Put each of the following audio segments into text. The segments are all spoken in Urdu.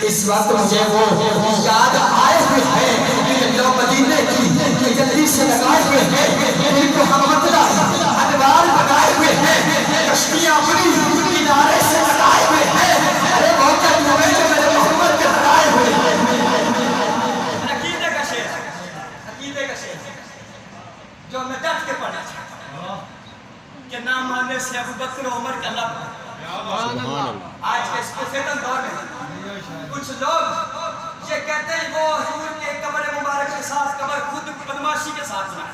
اس وقت مجھے وہ یاد آئے ہوئے ہیں کہ لو مدینے کی جلدی سے لگائے ہوئے ہیں ان کو ہم مطلب انوار بنائے ہوئے ہیں کشتیاں اپنی کنارے سے لگائے ہوئے ہیں ارے بہت کیا ہوئے جو میرے محمد کے ہرائے ہوئے ہیں عقیدے کا شعر جو میں ڈٹ کے پڑھنا چاہتا ہوں کہ نہ ماننے سے ابو بکر و عمر کا لب آج کے اس کو فتن دور میں کچھ لوگ یہ کہتے ہیں وہ حضور کے قبر مبارک کے ساتھ قبر خود بدماشی کے ساتھ بنایا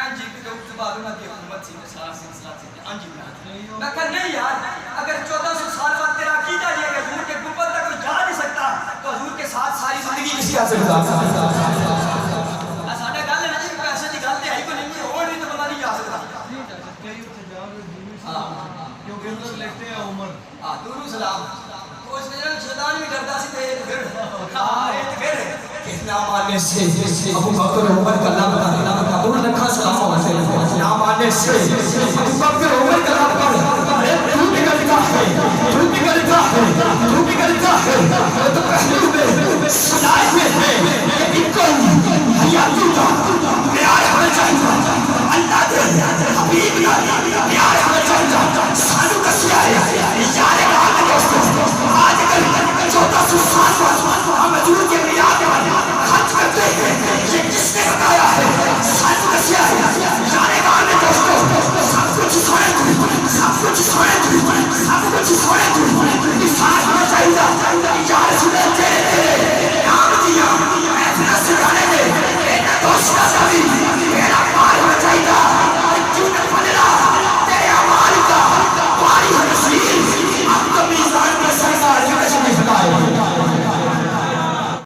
جی کہ جو بعد میں کی حکومت سی سارا سلسلہ سے انجی بنا میں کہا نہیں یار اگر 1400 سال بعد تیرا عقیدہ یہ کہ حضور کے گنبد تک کوئی جا نہیں سکتا تو حضور کے ساتھ ساری زندگی کسی حاصل کرتا ساڈا گل ہے نا جی پیسے کی گل تے آئی کو نہیں اور نہیں تو بندہ نہیں جا سکتا کیونکہ ان لوگ لکھتے ہیں عمر درود سلام تو اس میں شیطان بھی ڈرتا سی تے پھر نہ ماننے سے ابو بکر و عمر کا لب قبول رکھا سلام علیکم نہ ماننے سے ابو بکر و عمر کا لب تو بھی کرتا ہے تو پہلو میں سنائے ہوئے ہیں کہ اکن حیاتو کا پیار ہمیں چاہتا اللہ دے حبیب پیار ہمیں چاہتا سانو کسی آئے یار